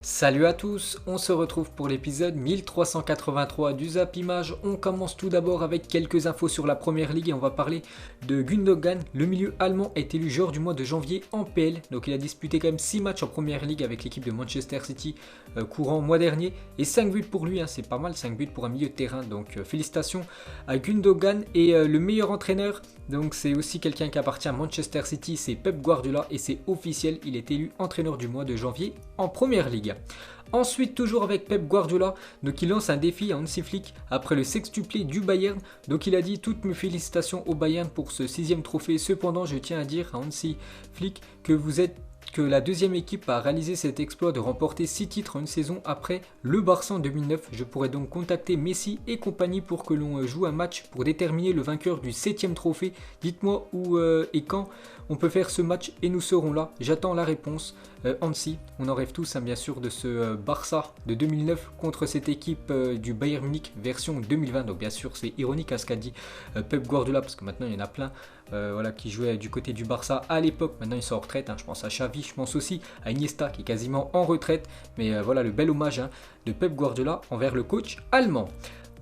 Salut à tous, on se retrouve pour l'épisode 1383 du Zap Image. On commence tout d'abord avec quelques infos sur la première ligue et on va parler de Gundogan. Le milieu allemand est élu joueur du mois de janvier en PL. Donc il a disputé quand même 6 matchs en première ligue avec l'équipe de Manchester City courant mois dernier. Et 5 buts pour lui, c'est pas mal, 5 buts pour un milieu de terrain. Donc félicitations à Gundogan. Et le meilleur entraîneur, donc c'est aussi quelqu'un qui appartient à Manchester City, c'est Pep Guardiola. Et c'est officiel, il est élu entraîneur du mois de janvier en première ligue. Ensuite, toujours avec Pep Guardiola, donc il lance un défi à Hansi Flick après le sextuplé du Bayern. Donc il a dit toutes mes félicitations au Bayern pour ce 6e trophée. Cependant, je tiens à dire à Hansi Flick que la deuxième équipe a réalisé cet exploit de remporter 6 titres en une saison après le Barça en 2009. Je pourrais donc contacter Messi et compagnie pour que l'on joue un match pour déterminer le vainqueur du 7e trophée. Dites-moi où et quand on peut faire ce match et nous serons là. J'attends la réponse. Hansi, on en rêve tous bien sûr de ce Barça de 2009 contre cette équipe du Bayern Munich version 2020. Donc bien sûr c'est ironique ce qu'a dit Pep Guardiola parce que maintenant il y en a plein qui jouaient du côté du Barça à l'époque. Maintenant ils sont en retraite, je pense à Xavi, je pense aussi à Iniesta qui est quasiment en retraite. Mais voilà le bel hommage de Pep Guardiola envers le coach allemand.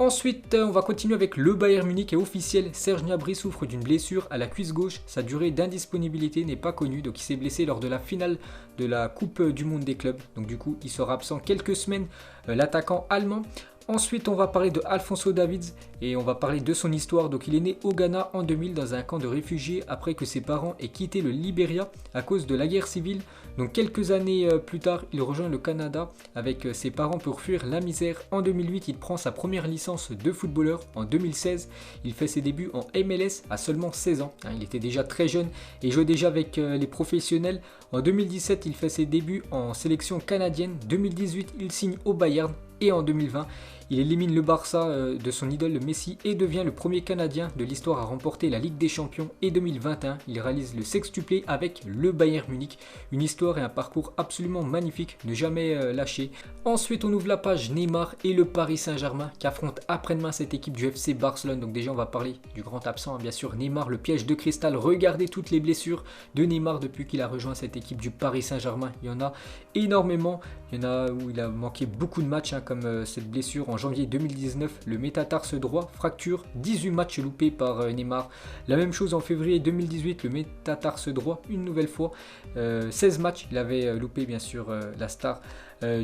Ensuite, on va continuer avec le Bayern Munich et officiel, Serge Gnabry souffre d'une blessure à la cuisse gauche. Sa durée d'indisponibilité n'est pas connue, donc il s'est blessé lors de la finale de la Coupe du Monde des clubs. Donc du coup, il sera absent quelques semaines, l'attaquant allemand. Ensuite, on va parler de Alphonso Davids et on va parler de son histoire. Donc, il est né au Ghana en 2000 dans un camp de réfugiés après que ses parents aient quitté le Libéria à cause de la guerre civile. Donc, quelques années plus tard, il rejoint le Canada avec ses parents pour fuir la misère. En 2008, il prend sa première licence de footballeur. En 2016, il fait ses débuts en MLS à seulement 16 ans. Il était déjà très jeune et jouait déjà avec les professionnels. En 2017, il fait ses débuts en sélection canadienne. 2018, il signe au Bayern. Et en 2020, il élimine le Barça de son idole le Messi et devient le premier Canadien de l'histoire à remporter la Ligue des Champions. Et 2021, il réalise le sextuplé avec le Bayern Munich. Une histoire et un parcours absolument magnifique, ne jamais lâcher. Ensuite, on ouvre la page Neymar et le Paris Saint-Germain qui affronte après-demain cette équipe du FC Barcelone. Donc déjà, on va parler du grand absent, bien sûr, Neymar, le piège de cristal. Regardez toutes les blessures de Neymar depuis qu'il a rejoint cette équipe du Paris Saint-Germain. Il y en a énormément. Il y en a où il a manqué beaucoup de matchs, comme cette blessure en janvier 2019, le métatarse droit, fracture, 18 matchs loupés par Neymar. La même chose en février 2018, le métatarse droit, une nouvelle fois, 16 matchs, il avait loupé bien sûr la star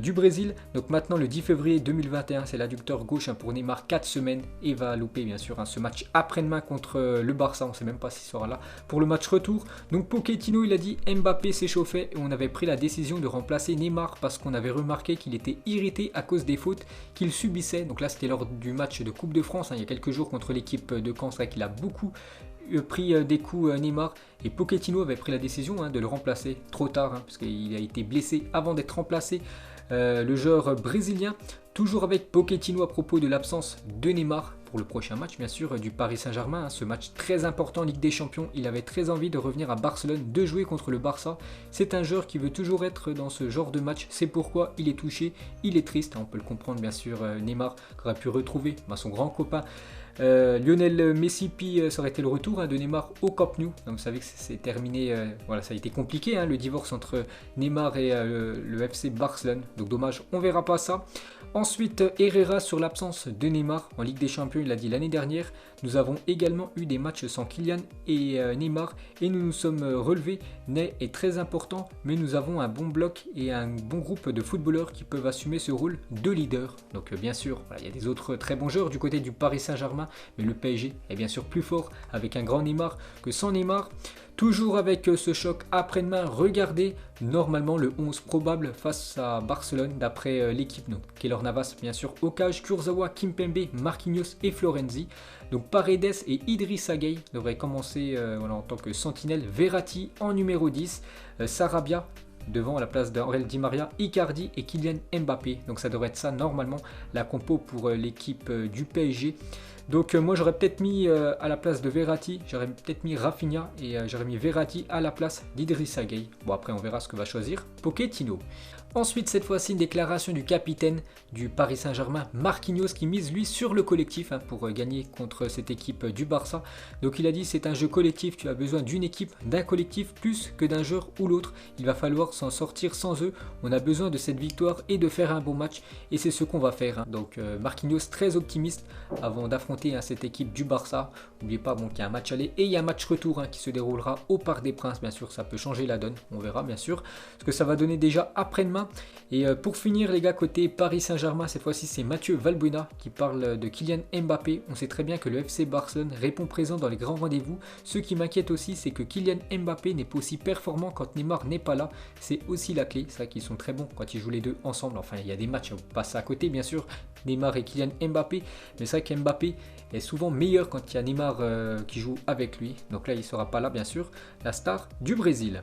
du Brésil. Donc maintenant le 10 février 2021, c'est l'adducteur gauche pour Neymar, 4 semaines et va louper bien sûr ce match après-demain contre le Barça. On ne sait même pas s'il sera là pour le match retour. Donc Pochettino, il a dit Mbappé s'échauffait et on avait pris la décision de remplacer Neymar parce qu'on avait remarqué qu'il était irrité à cause des fautes qu'il subissait. Donc là c'était lors du match de Coupe de France, il y a quelques jours contre l'équipe de Caen. C'est vrai qu'il a beaucoup pris des coups Neymar et Pochettino avait pris la décision de le remplacer trop tard parce qu'il a été blessé avant d'être remplacé. Le joueur brésilien, toujours avec Pochettino à propos de l'absence de Neymar pour le prochain match bien sûr du Paris Saint-Germain, ce match très important en Ligue des Champions. Il avait très envie de revenir à Barcelone, de jouer contre le Barça. C'est un joueur qui veut toujours être dans ce genre de match, c'est pourquoi il est touché, il est triste, on peut le comprendre bien sûr. Neymar qui aurait pu retrouver son grand copain Lionel Messi, puis ça aurait été le retour de Neymar au Camp Nou. Donc vous savez que c'est terminé, ça a été compliqué le divorce entre Neymar et le FC Barcelone. Donc dommage, on verra pas ça. Ensuite, Herrera sur l'absence de Neymar en Ligue des Champions, il l'a dit l'année dernière. Nous avons également eu des matchs sans Kylian et Neymar et nous nous sommes relevés. Ney est très important, mais nous avons un bon bloc et un bon groupe de footballeurs qui peuvent assumer ce rôle de leader. Donc bien sûr, il y a des autres très bons joueurs du côté du Paris Saint-Germain, mais le PSG est bien sûr plus fort avec un grand Neymar que sans Neymar. Toujours avec ce choc après-demain, regardez normalement le 11 probable face à Barcelone d'après l'équipe. Donc Keylor Navas bien sûr au cage, Kurzawa, Kimpembe, Marquinhos et Florenzi. Donc Paredes et Idrissa Gueye devraient commencer en tant que sentinelle. Verratti en numéro 10, Sarabia devant à la place d'Angel Di Maria, Icardi et Kylian Mbappé. Donc ça devrait être ça normalement la compo pour l'équipe du PSG. Donc moi j'aurais peut-être mis à la place de Verratti, j'aurais peut-être mis Rafinha et j'aurais mis Verratti à la place d'Idrissa Gueye. Bon après on verra ce que va choisir Pochettino. Ensuite, cette fois-ci, une déclaration du capitaine du Paris Saint-Germain, Marquinhos, qui mise lui sur le collectif pour gagner contre cette équipe du Barça. Donc il a dit c'est un jeu collectif, tu as besoin d'une équipe, d'un collectif plus que d'un joueur ou l'autre. Il va falloir s'en sortir sans eux. On a besoin de cette victoire et de faire un bon match et c'est ce qu'on va faire. Donc Marquinhos très optimiste avant d'affronter cette équipe du Barça. N'oubliez pas qu'il y a un match aller et il y a un match retour qui se déroulera au Parc des Princes. Bien sûr, ça peut changer la donne, on verra bien sûr ce que ça va donner déjà après-demain. Et pour finir les gars, côté Paris Saint-Germain, cette fois-ci c'est Mathieu Valbuena qui parle de Kylian Mbappé. On sait très bien que le FC Barcelone répond présent dans les grands rendez-vous. Ce qui m'inquiète aussi, c'est que Kylian Mbappé n'est pas aussi performant quand Neymar n'est pas là. C'est aussi la clé, c'est vrai qu'ils sont très bons quand ils jouent les deux ensemble. Enfin il y a des matchs, vous passez à côté bien sûr, Neymar et Kylian Mbappé. Mais c'est vrai qu'Mbappé est souvent meilleur quand il y a Neymar qui joue avec lui. Donc là il ne sera pas là bien sûr, la star du Brésil.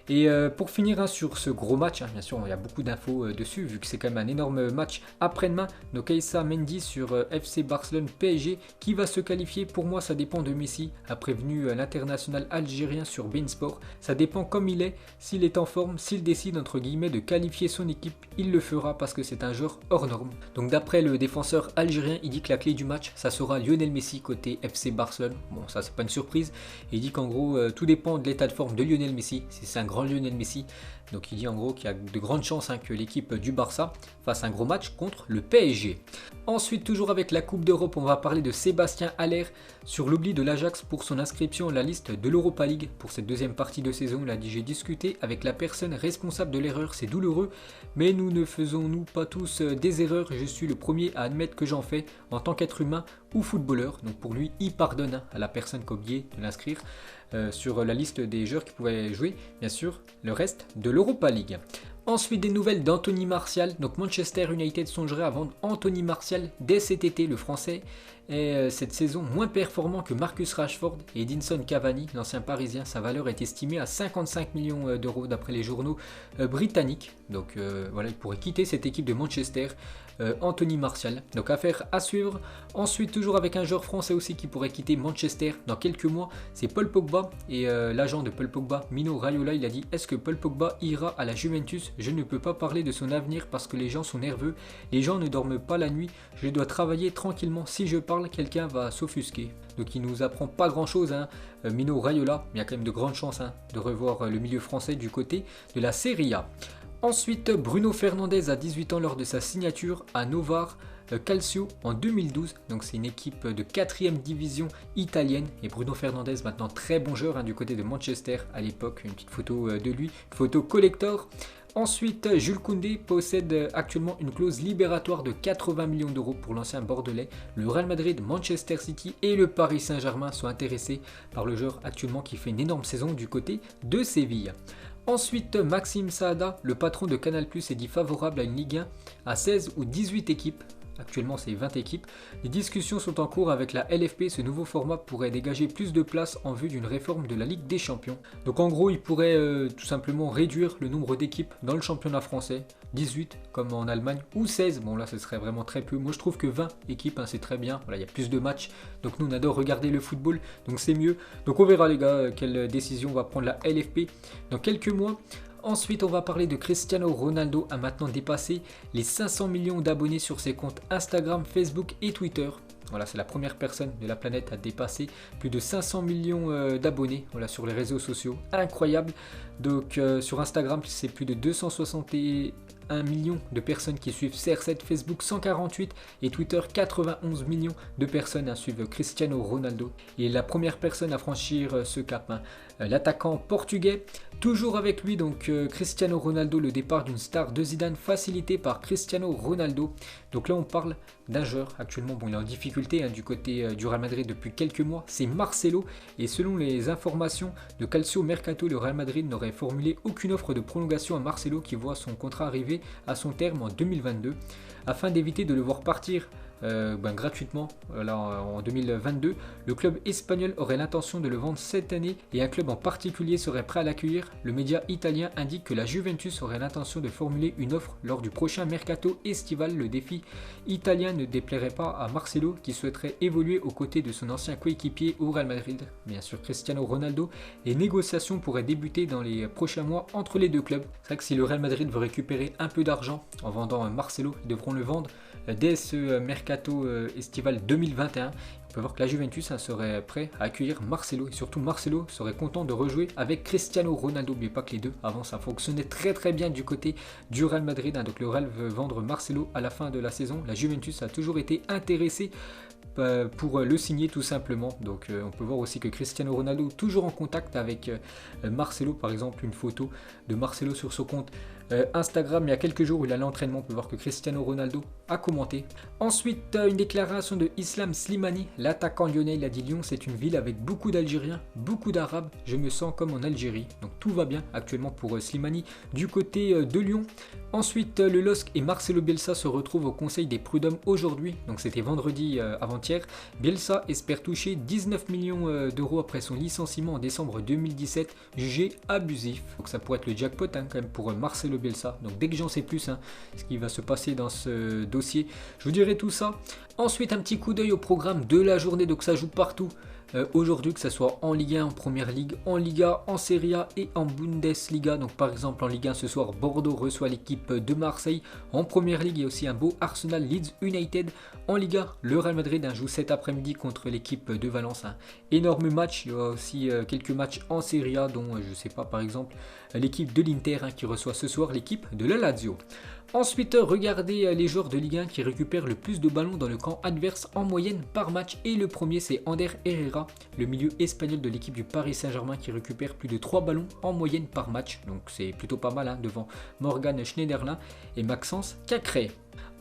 Et pour finir sur ce gros match, bien sûr il y a beaucoup d'infos dessus vu que c'est quand même un énorme match après-demain. Donc Aïssa Mendy sur FC Barcelone PSG qui va se qualifier. Pour moi ça dépend de Messi, a prévenu l'international algérien sur beIN Sport. Ça dépend comme il est, s'il est en forme, s'il décide entre guillemets de qualifier son équipe, il le fera parce que c'est un joueur hors norme. Donc d'après le défenseur algérien, il dit que la clé du match ça sera Lionel Messi côté FC Barcelone. Bon ça c'est pas une surprise, et il dit qu'en gros tout dépend de l'état de forme de Lionel Messi, si c'est un grand Lionel Messi. Donc il dit en gros qu'il y a de grandes chances que l'équipe du Barça fasse un gros match contre le PSG. Ensuite, toujours avec la Coupe d'Europe, on va parler de Sébastien Haller sur l'oubli de l'Ajax pour son inscription à la liste de l'Europa League pour cette deuxième partie de saison. Il a dit j'ai discuté avec la personne responsable de l'erreur, c'est douloureux, mais nous ne faisons-nous pas tous des erreurs? Je suis le premier à admettre que j'en fais en tant qu'être humain ou footballeur. Donc pour lui, il pardonne à la personne qui a oublié de l'inscrire sur la liste des joueurs qui pouvaient jouer, bien sûr, le reste de l'Europa League. Ensuite, des nouvelles d'Anthony Martial. Donc Manchester United songerait à vendre Anthony Martial dès cet été. Le Français est cette saison moins performant que Marcus Rashford et Edinson Cavani, l'ancien parisien. Sa valeur est estimée à 55 millions d'euros d'après les journaux britanniques. Donc voilà, il pourrait quitter cette équipe de Manchester. Anthony Martial, donc affaire à suivre. Ensuite, toujours avec un joueur français aussi qui pourrait quitter Manchester dans quelques mois, c'est Paul Pogba. Et l'agent de Paul Pogba, Mino Raiola, il a dit: est-ce que Paul Pogba ira à la Juventus? Je ne peux pas parler de son avenir parce que les gens sont nerveux, les gens ne dorment pas la nuit, je dois travailler tranquillement, si je parle, quelqu'un va s'offusquer. Donc il nous apprend pas grand chose, Mino Raiola, mais il y a quand même de grandes chances de revoir le milieu français du côté de la Serie A. Ensuite, Bruno Fernandes a 18 ans lors de sa signature à Novare Calcio en 2012. Donc c'est une équipe de 4e division italienne. Et Bruno Fernandes, maintenant très bon joueur du côté de Manchester à l'époque. Une petite photo de lui, photo collector. Ensuite, Jules Koundé possède actuellement une clause libératoire de 80 millions d'euros pour l'ancien Bordelais. Le Real Madrid, Manchester City et le Paris Saint-Germain sont intéressés par le joueur actuellement qui fait une énorme saison du côté de Séville. Ensuite, Maxime Saada, le patron de Canal+, est dit favorable à une Ligue 1 à 16 ou 18 équipes. Actuellement, c'est 20 équipes. Les discussions sont en cours avec la LFP. Ce nouveau format pourrait dégager plus de place en vue d'une réforme de la Ligue des Champions. Donc en gros, il pourrait tout simplement réduire le nombre d'équipes dans le championnat français. 18 comme en Allemagne ou 16. Bon là, ce serait vraiment très peu. Moi, je trouve que 20 équipes, c'est très bien. Voilà, il y a plus de matchs. Donc nous, on adore regarder le football. Donc c'est mieux. Donc on verra les gars, quelle décision va prendre la LFP dans quelques mois. Ensuite, on va parler de Cristiano Ronaldo a maintenant dépassé les 500 millions d'abonnés sur ses comptes Instagram, Facebook et Twitter. Voilà, c'est la première personne de la planète à dépasser plus de 500 millions d'abonnés sur les réseaux sociaux. Incroyable. Donc sur Instagram, c'est plus de 261 millions de personnes qui suivent CR7, Facebook 148 et Twitter 91 millions de personnes suivent Cristiano Ronaldo. Il est la première personne à franchir ce cap. L'attaquant portugais, toujours avec lui, donc Cristiano Ronaldo, le départ d'une star de Zidane facilité par Cristiano Ronaldo. Donc là on parle d'un joueur actuellement, il est en difficulté du côté du Real Madrid depuis quelques mois, c'est Marcelo. Et selon les informations de Calcio Mercato, le Real Madrid n'aurait formulé aucune offre de prolongation à Marcelo qui voit son contrat arriver à son terme en 2022. Afin d'éviter de le voir partir gratuitement là, en 2022. Le club espagnol aurait l'intention de le vendre cette année et un club en particulier serait prêt à l'accueillir. Le média italien indique que la Juventus aurait l'intention de formuler une offre lors du prochain mercato estival. Le défi italien ne déplairait pas à Marcelo qui souhaiterait évoluer aux côtés de son ancien coéquipier au Real Madrid, bien sûr Cristiano Ronaldo. Les négociations pourraient débuter dans les prochains mois entre les deux clubs. C'est vrai que si le Real Madrid veut récupérer un peu d'argent en vendant Marcelo, ils devront le vendre dès ce mercato estival 2021. On peut voir que la Juventus serait prêt à accueillir Marcelo et surtout Marcelo serait content de rejouer avec Cristiano Ronaldo. N'oubliez pas que les deux avant ça fonctionnait très bien du côté du Real Madrid, donc le Real veut vendre Marcelo à la fin de la saison. La Juventus a toujours été intéressée pour le signer tout simplement. Donc on peut voir aussi que Cristiano Ronaldo toujours en contact avec Marcelo, par exemple une photo de Marcelo sur son compte Instagram il y a quelques jours où il a l'entraînement. On peut voir que Cristiano Ronaldo a commenté. Ensuite une déclaration de Islam Slimani, l'attaquant lyonnais. Il a dit: Lyon c'est une ville avec beaucoup d'Algériens, beaucoup d'Arabes, je me sens comme en Algérie. Donc tout va bien actuellement pour Slimani du côté de Lyon. Ensuite le LOSC et Marcelo Bielsa se retrouvent au conseil des prud'hommes aujourd'hui, donc c'était vendredi avant-hier. Bielsa espère toucher 19 millions d'euros après son licenciement en décembre 2017, jugé abusif. Donc ça pourrait être le jackpot quand même pour Marcelo Bielsa. Donc dès que j'en sais plus ce qui va se passer dans ce dossier, je vous dirai tout ça. Ensuite un petit coup d'œil au programme de la journée, donc ça joue partout. Aujourd'hui, que ce soit en Ligue 1, en Première Ligue, en Liga, en Serie A et en Bundesliga. Donc par exemple en Ligue 1 ce soir, Bordeaux reçoit l'équipe de Marseille. En Première Ligue, il y a aussi un beau Arsenal Leeds United. En Liga, le Real Madrid joue cet après-midi contre l'équipe de Valence. Un énorme match. Il y a aussi quelques matchs en Serie A, dont je sais pas, par exemple l'équipe de l'Inter qui reçoit ce soir l'équipe de la Lazio. Ensuite, regardez les joueurs de Ligue 1 qui récupèrent le plus de ballons dans le camp adverse en moyenne par match. Et le premier, c'est Ander Herrera, le milieu espagnol de l'équipe du Paris Saint-Germain qui récupère plus de 3 ballons en moyenne par match. Donc c'est plutôt pas mal devant Morgan Schneiderlin et Maxence Cacré.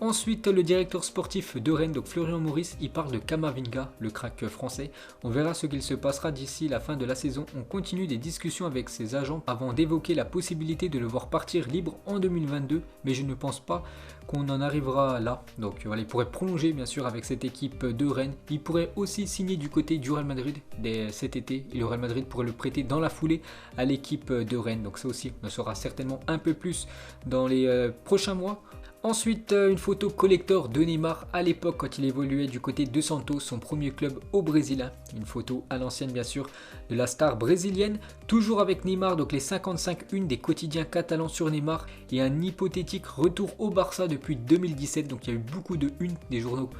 Ensuite, le directeur sportif de Rennes, donc Florian Maurice, il parle de Camavinga, le crack français. On verra ce qu'il se passera d'ici la fin de la saison. On continue des discussions avec ses agents avant d'évoquer la possibilité de le voir partir libre en 2022, mais je ne pense pas qu'on en arrivera là. Donc voilà, il pourrait prolonger bien sûr avec cette équipe de Rennes. Il pourrait aussi signer du côté du Real Madrid dès cet été et le Real Madrid pourrait le prêter dans la foulée à l'équipe de Rennes. Donc ça aussi, on en saura certainement un peu plus dans les prochains mois. Ensuite, une photo collector de Neymar à l'époque quand il évoluait du côté de Santos, son premier club au Brésil. Une photo à l'ancienne bien sûr de la star brésilienne. Toujours avec Neymar, donc les 55 des quotidiens catalans sur Neymar et un hypothétique retour au Barça depuis 2017. Donc il y a eu beaucoup de une des journaux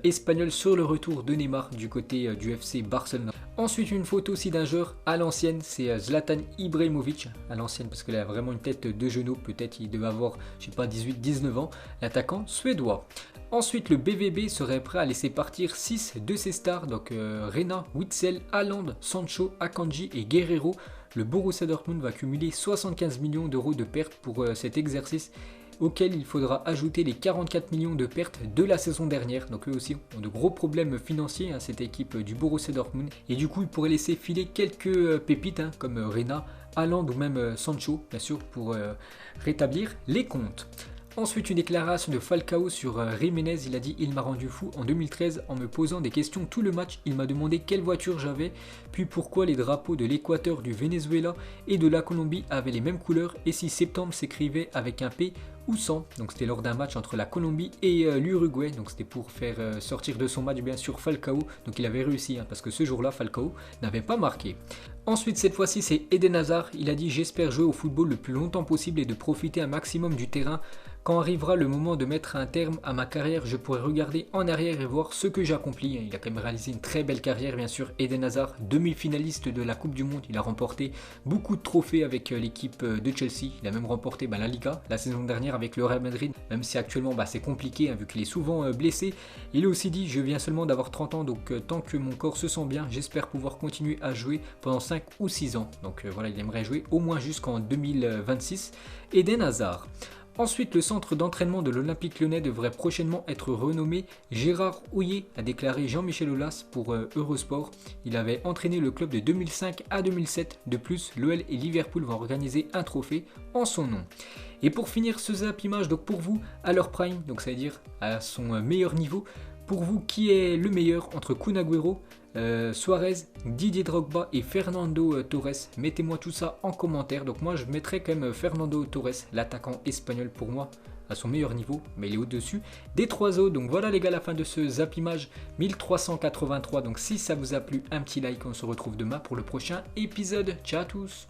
espagnols sur le retour de Neymar du côté du FC Barcelone. Ensuite une photo aussi d'un joueur à l'ancienne, c'est Zlatan Ibrahimovic à l'ancienne parce qu'il a vraiment une tête de genou, peut-être il devait avoir je sais pas 18-19 ans, l'attaquant suédois. Ensuite le BVB serait prêt à laisser partir 6 de ses stars, donc Reina, Witsel, Haaland, Sancho, Akanji et Guerrero. Le Borussia Dortmund va cumuler 75 millions d'euros de pertes pour cet exercice, auquel il faudra ajouter les 44 millions de pertes de la saison dernière. Donc eux aussi ont de gros problèmes financiers, cette équipe du Borussia Dortmund. Et du coup, ils pourraient laisser filer quelques pépites comme Reina, Haaland ou même Sancho, bien sûr, pour rétablir les comptes. Ensuite, une déclaration de Falcao sur Jiménez. Il a dit: il m'a rendu fou en 2013 en me posant des questions tout le match. Il m'a demandé quelle voiture j'avais, puis pourquoi les drapeaux de l'Équateur, du Venezuela et de la Colombie avaient les mêmes couleurs et si septembre s'écrivait avec un P ou sans. Donc c'était lors d'un match entre la Colombie et l'Uruguay. Donc c'était pour faire sortir de son match bien sûr Falcao. Donc il avait réussi parce que ce jour-là Falcao n'avait pas marqué. Ensuite cette fois-ci c'est Eden Hazard. Il a dit: j'espère jouer au football le plus longtemps possible et de profiter un maximum du terrain. Quand arrivera le moment de mettre un terme à ma carrière, je pourrai regarder en arrière et voir ce que j'ai accompli. Il a quand même réalisé une très belle carrière bien sûr. Eden Hazard, demi-finaliste de la Coupe du Monde. Il a remporté beaucoup de trophées avec l'équipe de Chelsea. Il a même remporté la Liga la saison dernière avec le Real Madrid. Même si actuellement c'est compliqué vu qu'il est souvent blessé. Il a aussi dit: je viens seulement d'avoir 30 ans donc tant que mon corps se sent bien, j'espère pouvoir continuer à jouer pendant 5 ou 6 ans. Donc voilà, il aimerait jouer au moins jusqu'en 2026. Eden Hazard. Ensuite, le centre d'entraînement de l'Olympique Lyonnais devrait prochainement être renommé Gérard Houllier, a déclaré Jean-Michel Aulas pour Eurosport. Il avait entraîné le club de 2005 à 2007. De plus, l'OL et Liverpool vont organiser un trophée en son nom. Et pour finir ce Zap Image, donc pour vous, à leur prime, donc ça veut dire à son meilleur niveau, pour vous, qui est le meilleur entre Kun Agüero, Suarez, Didier Drogba et Fernando Torres? Mettez-moi tout ça en commentaire. Donc moi je mettrais quand même Fernando Torres, l'attaquant espagnol, pour moi à son meilleur niveau, mais il est au-dessus des trois autres. Donc voilà les gars, la fin de ce Zap Image 1383. Donc si ça vous a plu, un petit like, on se retrouve demain pour le prochain épisode. Ciao à tous.